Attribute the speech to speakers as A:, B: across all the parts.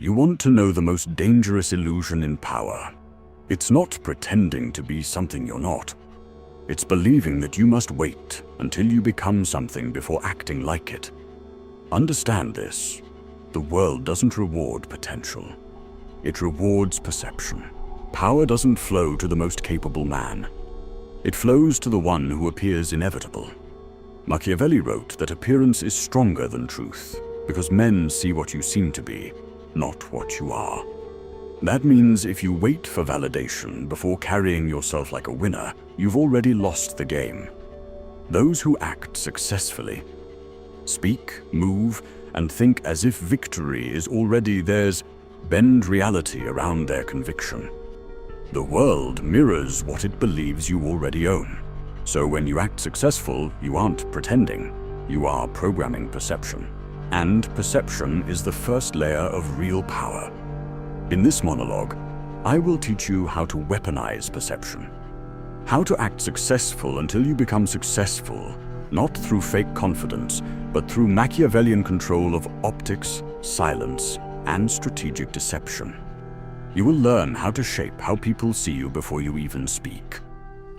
A: You want to know the most dangerous illusion in power. It's not pretending to be something you're not. It's believing that you must wait until you become something before acting like it. Understand this. The world doesn't reward potential. It rewards perception. Power doesn't flow to the most capable man. It flows to the one who appears inevitable. Machiavelli wrote that appearance is stronger than truth, because men see what you seem to be, not what you are. That means if you wait for validation before carrying yourself like a winner, you've already lost the game. Those who act successfully, speak, move, and think as if victory is already theirs, bend reality around their conviction. The world mirrors what it believes you already own. So when you act successful, you aren't pretending. You are programming perception. And perception is the first layer of real power. In this monologue, I will teach you how to weaponize perception. How to act successful until you become successful, not through fake confidence, but through Machiavellian control of optics, silence, and strategic deception. You will learn how to shape how people see you before you even speak.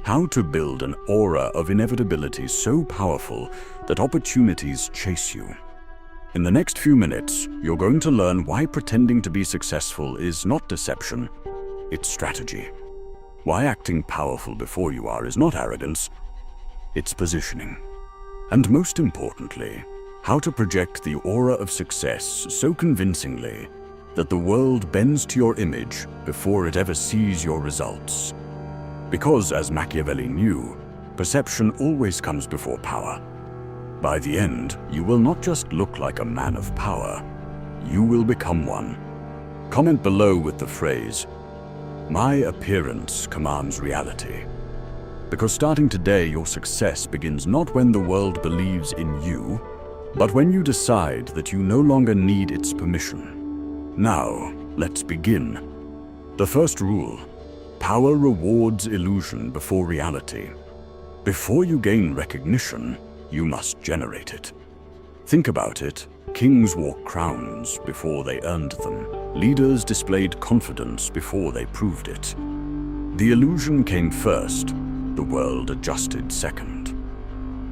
A: How to build an aura of inevitability so powerful that opportunities chase you. In the next few minutes, you're going to learn why pretending to be successful is not deception, it's strategy. Why acting powerful before you are is not arrogance, it's positioning. And most importantly, how to project the aura of success so convincingly that the world bends to your image before it ever sees your results. Because, as Machiavelli knew, perception always comes before power. By the end, you will not just look like a man of power, you will become one. Comment below with the phrase, "My appearance commands reality." Because starting today, your success begins not when the world believes in you, but when you decide that you no longer need its permission. Now, let's begin. The first rule: power rewards illusion before reality. Before you gain recognition, you must generate it. Think about it. Kings wore crowns before they earned them. Leaders displayed confidence before they proved it. The illusion came first, the world adjusted second.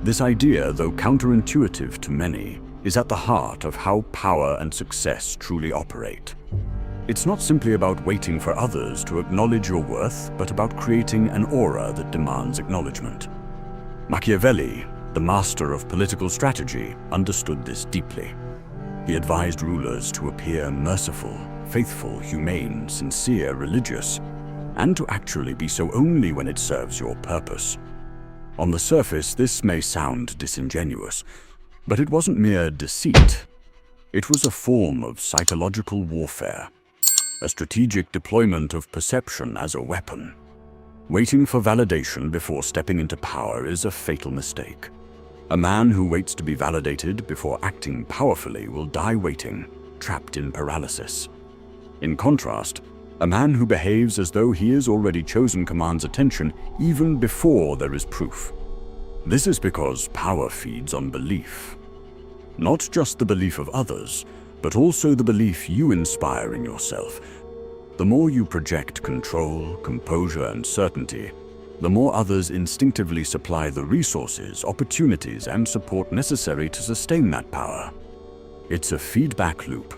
A: This idea, though counterintuitive to many, is at the heart of how power and success truly operate. It's not simply about waiting for others to acknowledge your worth, but about creating an aura that demands acknowledgement. Machiavelli, the master of political strategy, understood this deeply. He advised rulers to appear merciful, faithful, humane, sincere, religious, and to actually be so only when it serves your purpose. On the surface, this may sound disingenuous, but it wasn't mere deceit. It was a form of psychological warfare, a strategic deployment of perception as a weapon. Waiting for validation before stepping into power is a fatal mistake. A man who waits to be validated before acting powerfully will die waiting, trapped in paralysis. In contrast, a man who behaves as though he is already chosen commands attention even before there is proof. This is because power feeds on belief. Not just the belief of others, but also the belief you inspire in yourself. The more you project control, composure, and certainty, the more others instinctively supply the resources, opportunities, and support necessary to sustain that power. It's a feedback loop.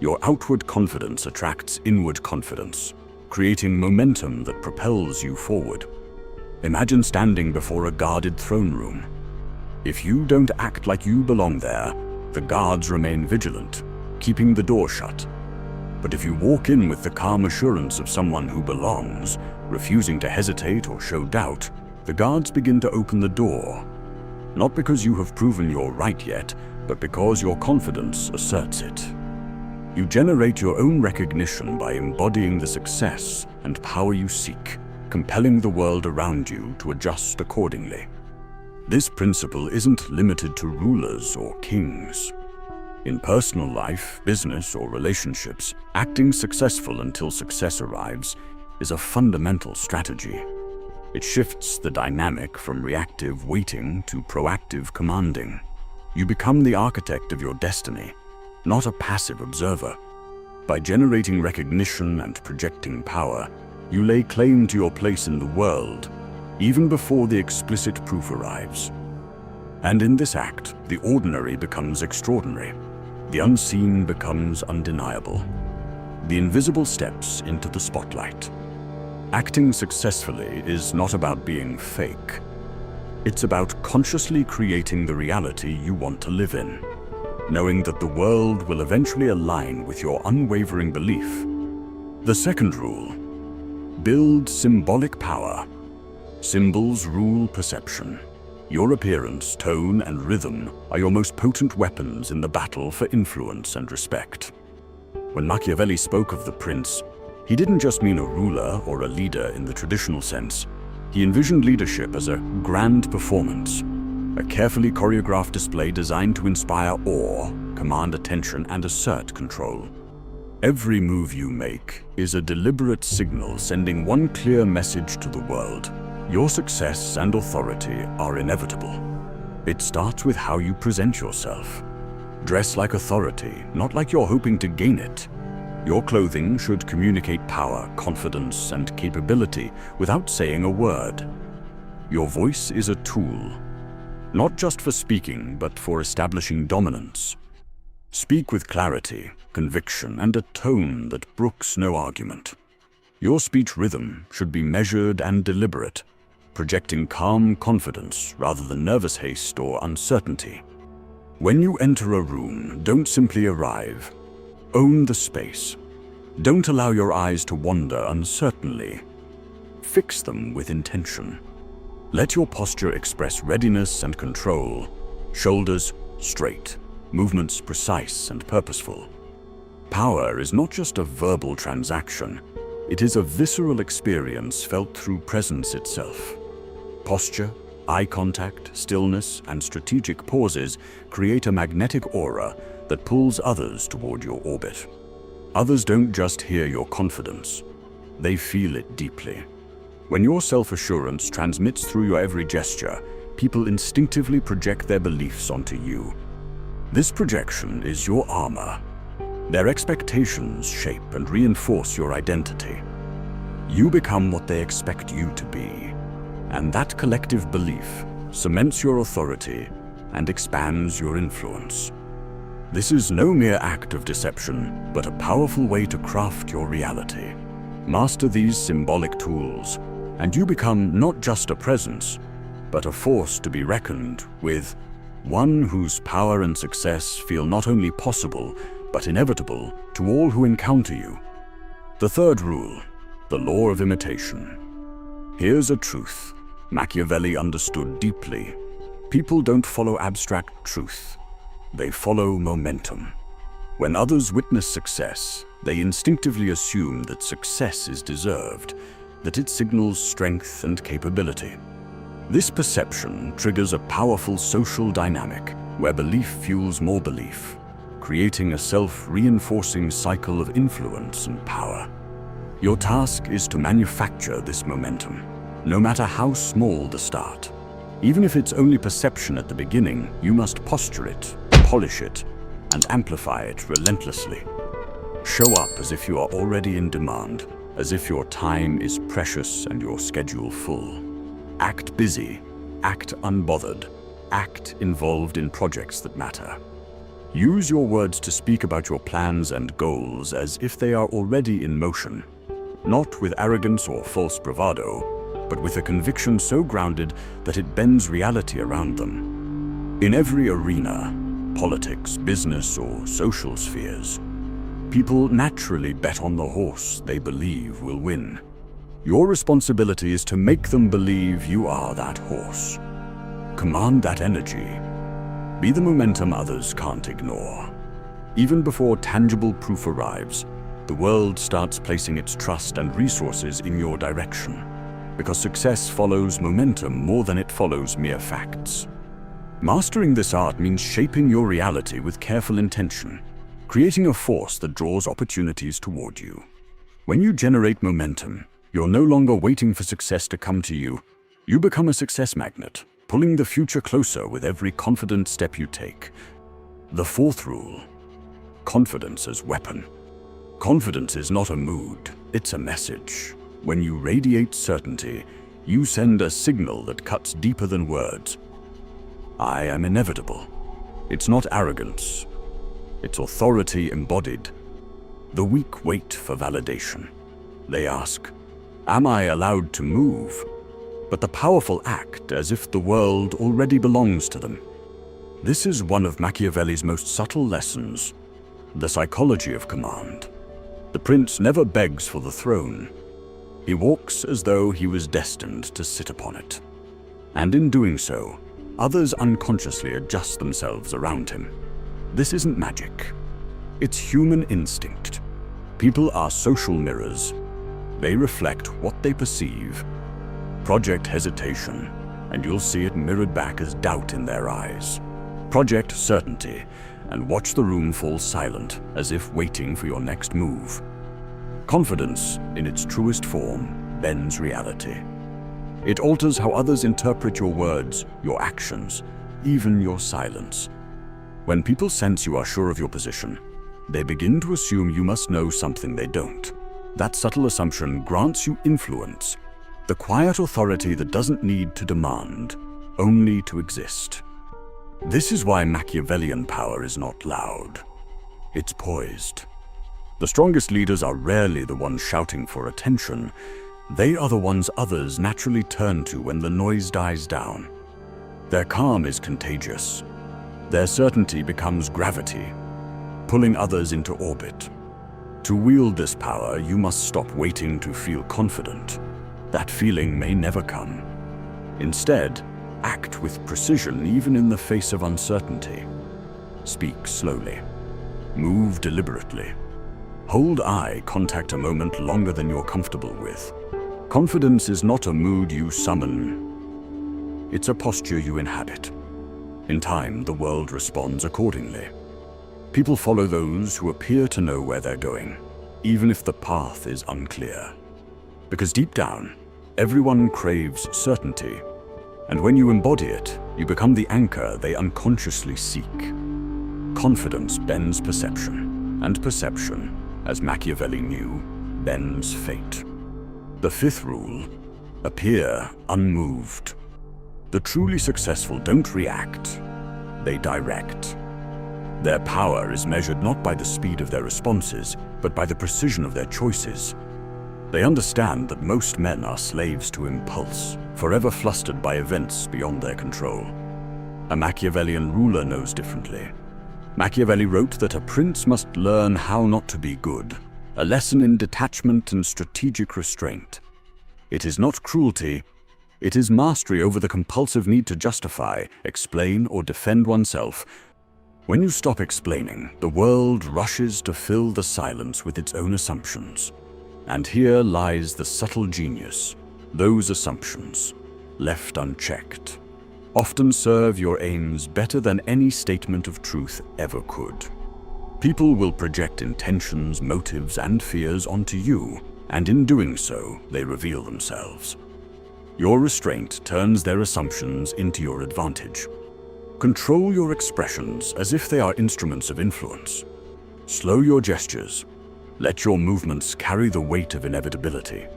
A: Your outward confidence attracts inward confidence, creating momentum that propels you forward. Imagine standing before a guarded throne room. If you don't act like you belong there, the guards remain vigilant, keeping the door shut. But if you walk in with the calm assurance of someone who belongs, refusing to hesitate or show doubt, the guards begin to open the door. Not because you have proven you're right yet, but because your confidence asserts it. You generate your own recognition by embodying the success and power you seek, compelling the world around you to adjust accordingly. This principle isn't limited to rulers or kings. In personal life, business, or relationships, acting successful until success arrives is a fundamental strategy. It shifts the dynamic from reactive waiting to proactive commanding. You become the architect of your destiny, not a passive observer. By generating recognition and projecting power, you lay claim to your place in the world, even before the explicit proof arrives. And in this act, the ordinary becomes extraordinary. The unseen becomes undeniable. The invisible steps into the spotlight. Acting successfully is not about being fake. It's about consciously creating the reality you want to live in, knowing that the world will eventually align with your unwavering belief. The second rule: build symbolic power. Symbols rule perception. Your appearance, tone, and rhythm are your most potent weapons in the battle for influence and respect. When Machiavelli spoke of the prince, he didn't just mean a ruler or a leader in the traditional sense. He envisioned leadership as a grand performance, a carefully choreographed display designed to inspire awe, command attention, and assert control. Every move you make is a deliberate signal sending one clear message to the world. Your success and authority are inevitable. It starts with how you present yourself. Dress like authority, not like you're hoping to gain it. Your clothing should communicate power, confidence, and capability without saying a word. Your voice is a tool, not just for speaking, but for establishing dominance. Speak with clarity, conviction, and a tone that brooks no argument. Your speech rhythm should be measured and deliberate, projecting calm confidence rather than nervous haste or uncertainty. When you enter a room, don't simply arrive. Own the space. Don't allow your eyes to wander uncertainly. Fix them with intention. Let your posture express readiness and control. Shoulders straight, movements precise and purposeful. Power is not just a verbal transaction. It is a visceral experience felt through presence itself. Posture, eye contact, stillness, and strategic pauses create a magnetic aura that pulls others toward your orbit. Others don't just hear your confidence, they feel it deeply. When your self-assurance transmits through your every gesture, people instinctively project their beliefs onto you. This projection is your armor. Their expectations shape and reinforce your identity. You become what they expect you to be, and that collective belief cements your authority and expands your influence. This is no mere act of deception, but a powerful way to craft your reality. Master these symbolic tools, and you become not just a presence, but a force to be reckoned with, one whose power and success feel not only possible, but inevitable to all who encounter you. The third rule: the law of imitation. Here's a truth Machiavelli understood deeply. People don't follow abstract truth. They follow momentum. When others witness success, they instinctively assume that success is deserved, that it signals strength and capability. This perception triggers a powerful social dynamic where belief fuels more belief, creating a self-reinforcing cycle of influence and power. Your task is to manufacture this momentum, no matter how small the start. Even if it's only perception at the beginning, you must posture it, polish it, and amplify it relentlessly. Show up as if you are already in demand, as if your time is precious and your schedule full. Act busy, act unbothered, act involved in projects that matter. Use your words to speak about your plans and goals as if they are already in motion, not with arrogance or false bravado, but with a conviction so grounded that it bends reality around them. In every arena, politics, business, or social spheres, people naturally bet on the horse they believe will win. Your responsibility is to make them believe you are that horse. Command that energy. Be the momentum others can't ignore. Even before tangible proof arrives, the world starts placing its trust and resources in your direction, because success follows momentum more than it follows mere facts. Mastering this art means shaping your reality with careful intention, creating a force that draws opportunities toward you. When you generate momentum, you're no longer waiting for success to come to you. You become a success magnet, pulling the future closer with every confident step you take. The fourth rule: confidence as weapon. Confidence is not a mood, it's a message. When you radiate certainty, you send a signal that cuts deeper than words. I am inevitable. It's not arrogance. It's authority embodied. The weak wait for validation. They ask, am I allowed to move? But the powerful act as if the world already belongs to them. This is one of Machiavelli's most subtle lessons, the psychology of command. The prince never begs for the throne. He walks as though he was destined to sit upon it. And in doing so, others unconsciously adjust themselves around him. This isn't magic. It's human instinct. People are social mirrors. They reflect what they perceive. Project hesitation, and you'll see it mirrored back as doubt in their eyes. Project certainty, and watch the room fall silent, as if waiting for your next move. Confidence, in its truest form, bends reality. It alters how others interpret your words, your actions, even your silence. When people sense you are sure of your position, they begin to assume you must know something they don't. That subtle assumption grants you influence, the quiet authority that doesn't need to demand, only to exist. This is why Machiavellian power is not loud. It's poised. The strongest leaders are rarely the ones shouting for attention. They are the ones others naturally turn to when the noise dies down. Their calm is contagious. Their certainty becomes gravity, pulling others into orbit. To wield this power, you must stop waiting to feel confident. That feeling may never come. Instead, act with precision even in the face of uncertainty. Speak slowly. Move deliberately. Hold eye contact a moment longer than you're comfortable with. Confidence is not a mood you summon. It's a posture you inhabit. In time, the world responds accordingly. People follow those who appear to know where they're going, even if the path is unclear. Because deep down, everyone craves certainty. And when you embody it, you become the anchor they unconsciously seek. Confidence bends perception, and perception, as Machiavelli knew, bends fate. The fifth rule, appear unmoved. The truly successful don't react, they direct. Their power is measured not by the speed of their responses, but by the precision of their choices. They understand that most men are slaves to impulse, forever flustered by events beyond their control. A Machiavellian ruler knows differently. Machiavelli wrote that a prince must learn how not to be good, a lesson in detachment and strategic restraint. It is not cruelty, it is mastery over the compulsive need to justify, explain, or defend oneself. When you stop explaining, the world rushes to fill the silence with its own assumptions. And here lies the subtle genius. Those assumptions, left unchecked, often serve your aims better than any statement of truth ever could. People will project intentions, motives, and fears onto you, and in doing so, they reveal themselves. Your restraint turns their assumptions into your advantage. Control your expressions as if they are instruments of influence. Slow your gestures. Let your movements carry the weight of inevitability.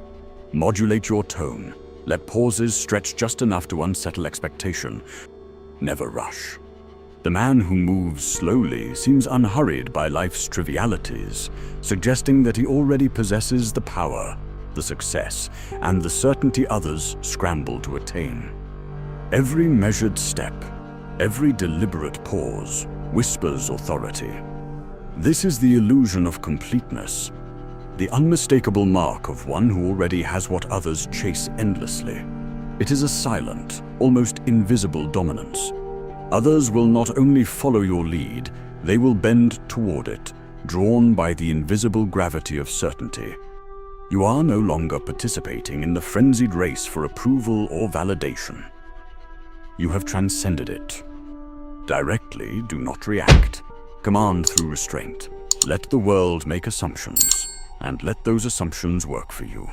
A: Modulate your tone. Let pauses stretch just enough to unsettle expectation. Never rush. The man who moves slowly seems unhurried by life's trivialities, suggesting that he already possesses the power, the success, and the certainty others scramble to attain. Every measured step, every deliberate pause, whispers authority. This is the illusion of completeness, the unmistakable mark of one who already has what others chase endlessly. It is a silent, almost invisible dominance. Others will not only follow your lead, they will bend toward it, drawn by the invisible gravity of certainty. You are no longer participating in the frenzied race for approval or validation. You have transcended it. Directly, do not react. Command through restraint. Let the world make assumptions, and let those assumptions work for you.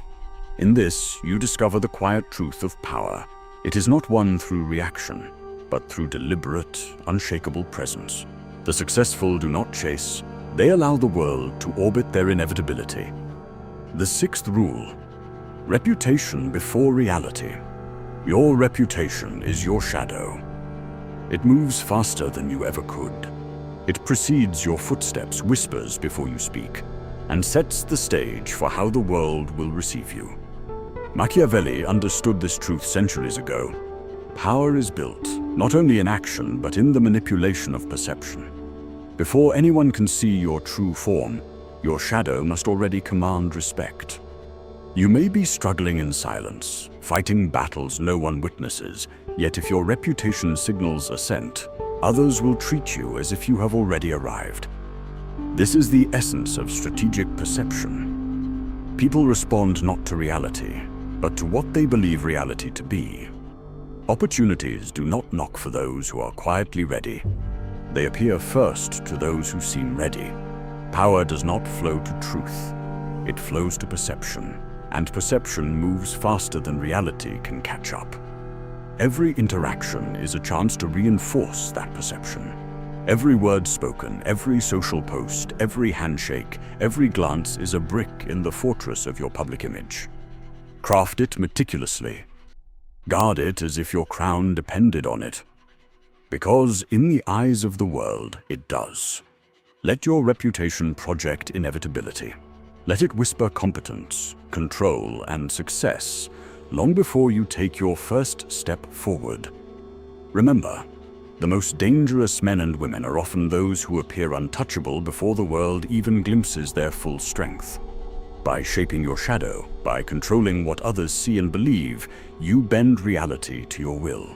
A: In this, you discover the quiet truth of power. It is not won through reaction, but through deliberate, unshakable presence. The successful do not chase, They allow the world to orbit their inevitability. The sixth rule: reputation before reality. Your reputation is your shadow. It moves faster than you ever could. It precedes your footsteps, whispers before you speak, and sets the stage for how the world will receive you. Machiavelli understood this truth centuries ago. Power is built, not only in action, but in the manipulation of perception. Before anyone can see your true form, your shadow must already command respect. You may be struggling in silence, fighting battles no one witnesses, yet if your reputation signals ascent, others will treat you as if you have already arrived. This is the essence of strategic perception. People respond not to reality, but to what they believe reality to be. Opportunities do not knock for those who are quietly ready. They appear first to those who seem ready. Power does not flow to truth. It flows to perception, and perception moves faster than reality can catch up. Every interaction is a chance to reinforce that perception. Every word spoken, every social post, every handshake, every glance is a brick in the fortress of your public image. Craft it meticulously. Guard it as if your crown depended on it. Because in the eyes of the world, it does. Let your reputation project inevitability. Let it whisper competence, control, and success long before you take your first step forward. Remember, the most dangerous men and women are often those who appear untouchable before the world even glimpses their full strength. By shaping your shadow, by controlling what others see and believe, you bend reality to your will.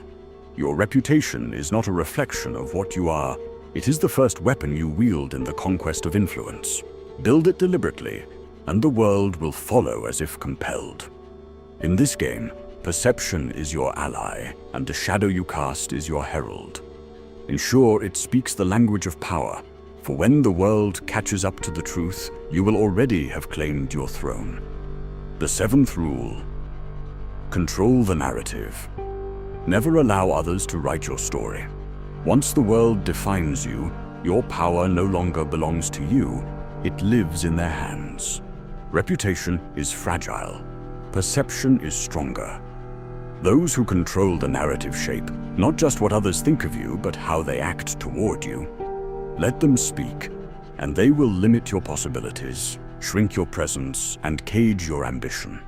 A: Your reputation is not a reflection of what you are. It is the first weapon you wield in the conquest of influence. Build it deliberately, and the world will follow as if compelled. In this game, perception is your ally, and the shadow you cast is your herald. Ensure it speaks the language of power, for when the world catches up to the truth, you will already have claimed your throne. The seventh rule: control the narrative. Never allow others to write your story. Once the world defines you, your power no longer belongs to you, it lives in their hands. Reputation is fragile. Perception is stronger. Those who control the narrative shape not just what others think of you, but how they act toward you. Let them speak, and they will limit your possibilities, shrink your presence, and cage your ambition.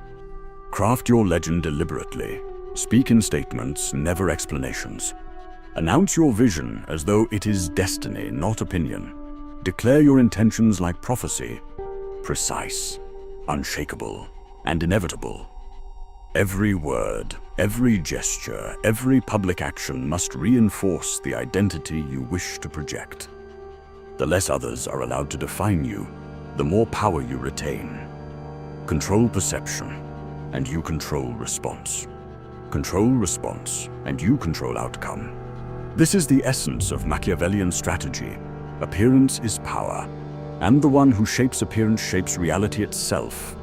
A: Craft your legend deliberately. Speak in statements, never explanations. Announce your vision as though it is destiny, not opinion. Declare your intentions like prophecy, precise, unshakable, and inevitable. Every word, every gesture, every public action must reinforce the identity you wish to project. The less others are allowed to define you, the more power you retain. Control perception, and you control response. Control response, and you control outcome. This is the essence of Machiavellian strategy. Appearance is power, and the one who shapes appearance shapes reality itself.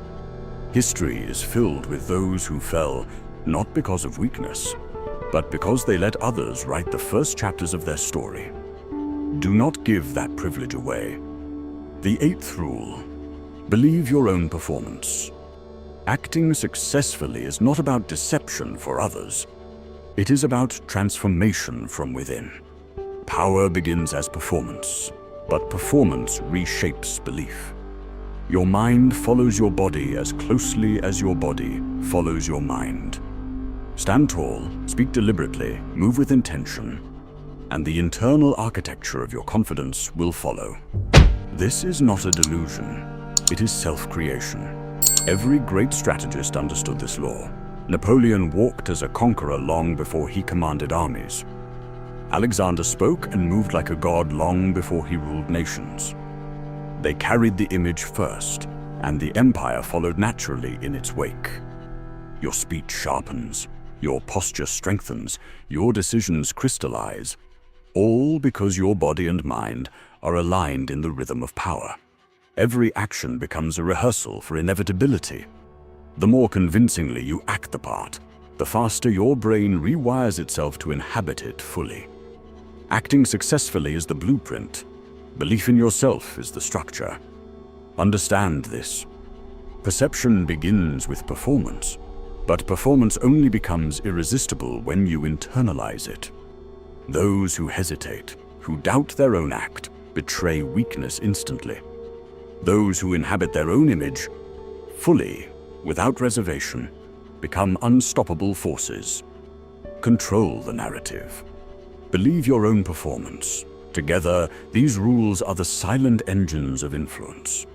A: History is filled with those who fell, not because of weakness, but because they let others write the first chapters of their story. Do not give that privilege away. The eighth rule: believe your own performance. Acting successfully is not about deception for others. It is about transformation from within. Power begins as performance, but performance reshapes belief. Your mind follows your body as closely as your body follows your mind. Stand tall, speak deliberately, move with intention, and the internal architecture of your confidence will follow. This is not a delusion. It is self-creation. Every great strategist understood this law. Napoleon walked as a conqueror long before he commanded armies. Alexander spoke and moved like a god long before he ruled nations. They carried the image first, and the empire followed naturally in its wake. Your speech sharpens, your posture strengthens, your decisions crystallize, all because your body and mind are aligned in the rhythm of power. Every action becomes a rehearsal for inevitability. The more convincingly you act the part, the faster your brain rewires itself to inhabit it fully. Acting successfully is the blueprint. Belief in yourself is the structure. Understand this. Perception begins with performance, but performance only becomes irresistible when you internalize it. Those who hesitate, who doubt their own act, betray weakness instantly. Those who inhabit their own image, fully, without reservation, become unstoppable forces. Control the narrative. Believe your own performance. Together, these rules are the silent engines of influence.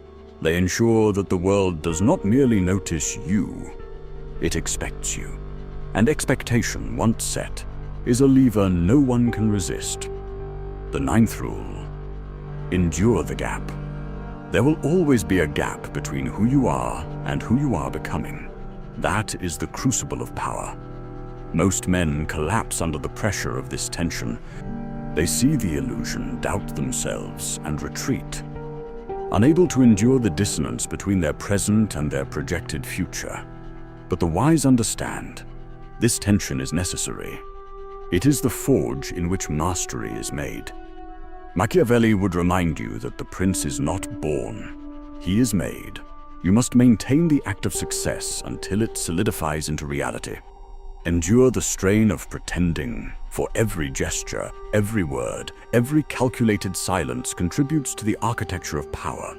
A: They ensure that the world does not merely notice you, it expects you. And expectation, once set, is a lever no one can resist. The 9th rule: endure the gap. There will always be a gap between who you are and who you are becoming. That is the crucible of power. Most men collapse under the pressure of this tension. They see the illusion, doubt themselves, and retreat, unable to endure the dissonance between their present and their projected future. But the wise understand, this tension is necessary. It is the forge in which mastery is made. Machiavelli would remind you that the prince is not born, he is made. You must maintain the act of success until it solidifies into reality. Endure the strain of pretending, for every gesture, every word, every calculated silence contributes to the architecture of power.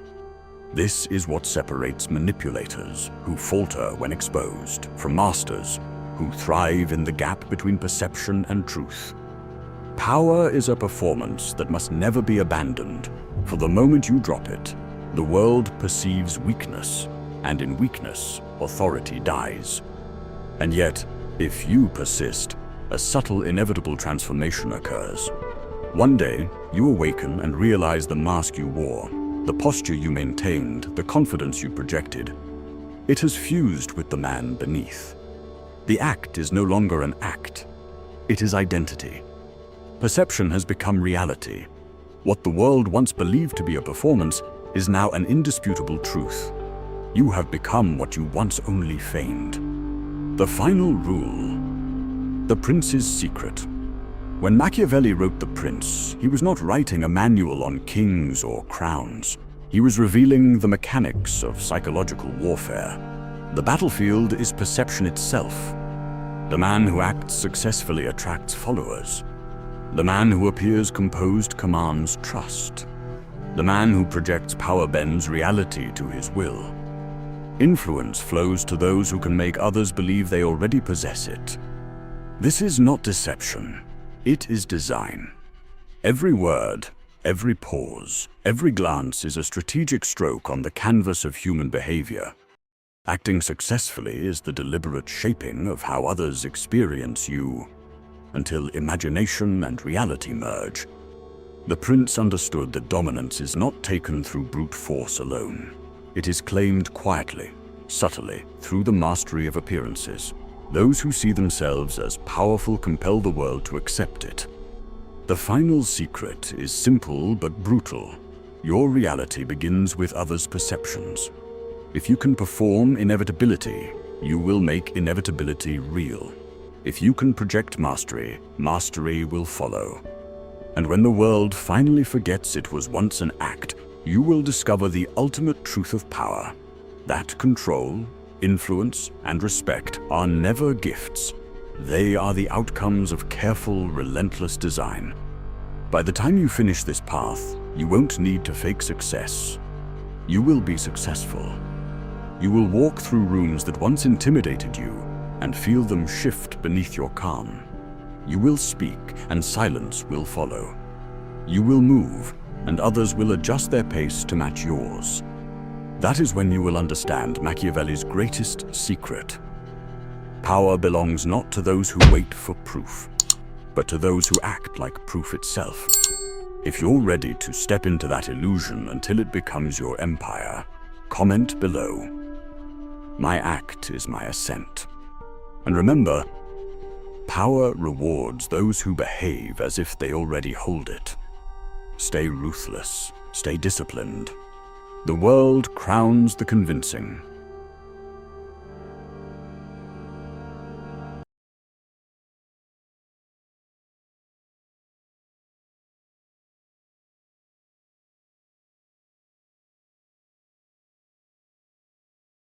A: This is what separates manipulators, who falter when exposed, from masters, who thrive in the gap between perception and truth. Power is a performance that must never be abandoned, for the moment you drop it, the world perceives weakness, and in weakness, authority dies. And yet, if you persist, a subtle, inevitable transformation occurs. One day, you awaken and realize the mask you wore, the posture you maintained, the confidence you projected. It has fused with the man beneath. The act is no longer an act. It is identity. Perception has become reality. What the world once believed to be a performance is now an indisputable truth. You have become what you once only feigned. The final rule: the prince's secret. When Machiavelli wrote The Prince, he was not writing a manual on kings or crowns. He was revealing the mechanics of psychological warfare. The battlefield is perception itself. The man who acts successfully attracts followers. The man who appears composed commands trust. The man who projects power bends reality to his will. Influence flows to those who can make others believe they already possess it. This is not deception. It is design. Every word, every pause, every glance is a strategic stroke on the canvas of human behavior. Acting successfully is the deliberate shaping of how others experience you, until imagination and reality merge. The prince understood that dominance is not taken through brute force alone. It is claimed quietly, subtly, through the mastery of appearances. Those who see themselves as powerful compel the world to accept it. The final secret is simple but brutal. Your reality begins with others' perceptions. If you can perform inevitability, you will make inevitability real. If you can project mastery, mastery will follow. And when the world finally forgets it was once an act, you will discover the ultimate truth of power. That control, influence, and respect are never gifts. They are the outcomes of careful, relentless design. By the time you finish this path, you won't need to fake success. You will be successful. You will walk through rooms that once intimidated you and feel them shift beneath your calm. You will speak, and silence will follow. You will move, and others will adjust their pace to match yours. That is when you will understand Machiavelli's greatest secret. Power belongs not to those who wait for proof, but to those who act like proof itself. If you're ready to step into that illusion until it becomes your empire, comment below. My act is my ascent. And remember, power rewards those who behave as if they already hold it. Stay ruthless, stay disciplined. The world crowns the convincing,